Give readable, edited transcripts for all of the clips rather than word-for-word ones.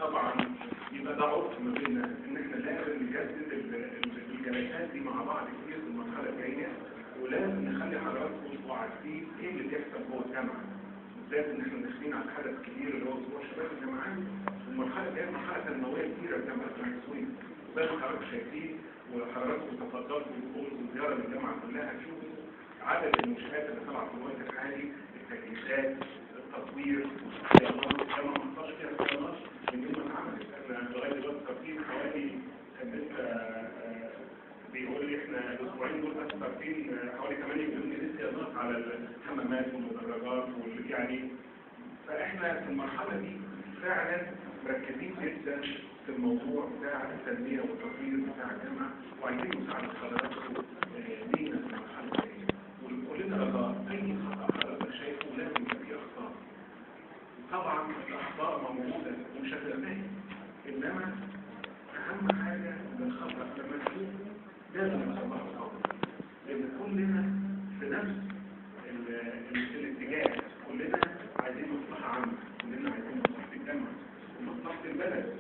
طبعا يبقى ده عرف ما بيننا ان احنا لازم نجدد الجلسات دي مع بعض كتير في المرحله الجايه، ولازم نخلي حضراتكم تبقوا عارفين ايه اللي بيحصل جوه الجامعه، بالذات ان احنا داخلين على حدث كبير اللي هو اسبوع شباب الجامعات. المرحله الجايه مرحله تنمويه كبيره في جامعه بني سويف، زي ما حضراتكم شايفين وحضراتكم تفضلتوا وقلتوا زياره للجامعه كلها، تشوفوا عدد المنشآت اللي طالعه في الوقت الحالي، التجهيزات، التطوير، الصيانات. الجامعه ما حصلش فيها صيانات من يوم ما اتعملت. احنا لغايه دلوقتي صارفين حوالي، كان لسه بيقول لي احنا الاسبوعين دول بس صارفين حوالي 8 مليون جنيه صيانات على الحمامات والمدرجات يعني. فاحنا في المرحله دي فعلا مركزين جدا في الموضوع بتاع التنميه والتطوير بتاع الجامعه، وعايزين مساعده حضراتكم لينا في المرحله دي. وكلنا رجاء اي خطا حضرتك شايفه لازم يبقى فيه اخطاء. طبعا الاخطاء موجوده ومش هتنتهي، انما اهم حاجه ان الخطا لما نشوفه لازم نصلحه فورا، لان كلنا في نفس الاتجاه، كلنا عايزين مصلحه عامه، كلنا عايزين مصلحه الجامعه ومصلحه البلد.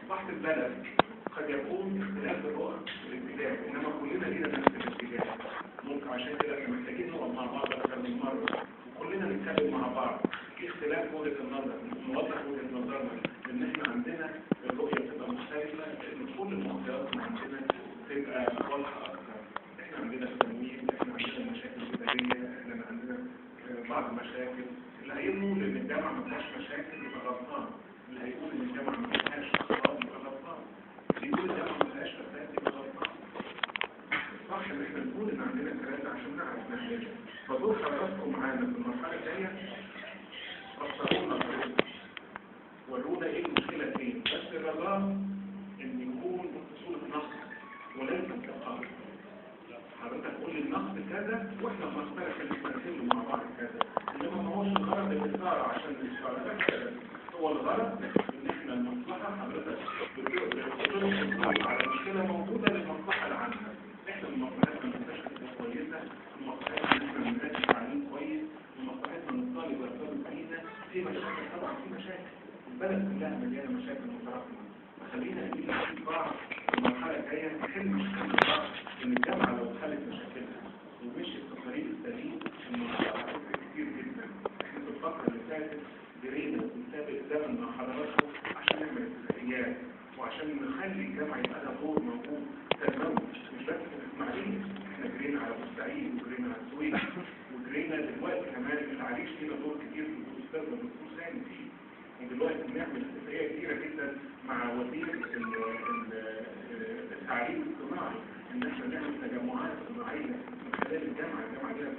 مصلحه البلد قد يكون اختلاف الرؤى والاتجاه، انما كلنا لينا نفس الاتجاه. ممكن عشان كده احنا محتاجين نقعد مع بعض اكثر من مره وكلنا نتكلم مع بعض في اختلاف وجهه النظر، نوضح وجهه نظرنا، لان احنا عندنا الرؤيه بتبقى مختلفه، لان كل المعطيات اللي عندنا تبقى واضحه اكثر. احنا عندنا التمويل، احنا عندنا مشاكل اداريه، احنا عندنا بعض المشاكل. اللي هيقول ان الجامعه ما فيهاش مشاكل يبقى غلطان، اللي هيقول ان الجامعه ما فيهاش اخطاء يبقى غلطان، اللي يقول الجامعه ما فيهاش فساد يبقى غلطان. صح ان احنا نقول ان عندنا الكلام ده عشان نعرف نحل. فدور حضراتكم معانا في المرحله الجايه فسرونا الطريق، ورونا ايه المشكله فين، بس الرجاء ان يكون صوره نقد وليس تقارب. حضرتك قول لي النقد كذا واحنا بنختلف اللي بنعمله مع بعض كذا، انما ما هوش الغرض الاثاره عشان الاثاره، هو الغرض ان احنا المصلحه حضرتك بتقول على مشكله موجوده للمصلحه العامه. احنا مصلحتنا المستشفى تبقى كويسه، مصلحتنا ان احنا نناقش تعليم كويس، ومصلحتنا ان الطالب يرتبط بينا. في مشاكل طبعا، في مشاكل، البلد كلها مليانه مشاكل متراكمه. فخلينا نجيب بعض المرحله الجايه نحل مشكله بعض، ان الجامعه لو حلت مشاكلها ومشيت في الطريق السليم المرحله هتفرق كتير جدا. احنا في الفتره اللي فاتت جرينا ونسابق الزمن مع حضراتكم عشان نعمل اتفاقيات وعشان نخلي الجامعه يبقى لها دور موجود تنموي، مش بس في الاسماعيليه. احنا جرينا على بورسعيد وجرينا على السويس وجرينا دلوقتي كمان العريش لينا دور كبير في الاستاذ والدكتور سامي فيه. ودلوقتي بنعمل اتفاقيه كبيره جدا مع وزير التعليم الصناعي ان احنا نعمل تجمعات صناعيه من خلال الجامعه ليها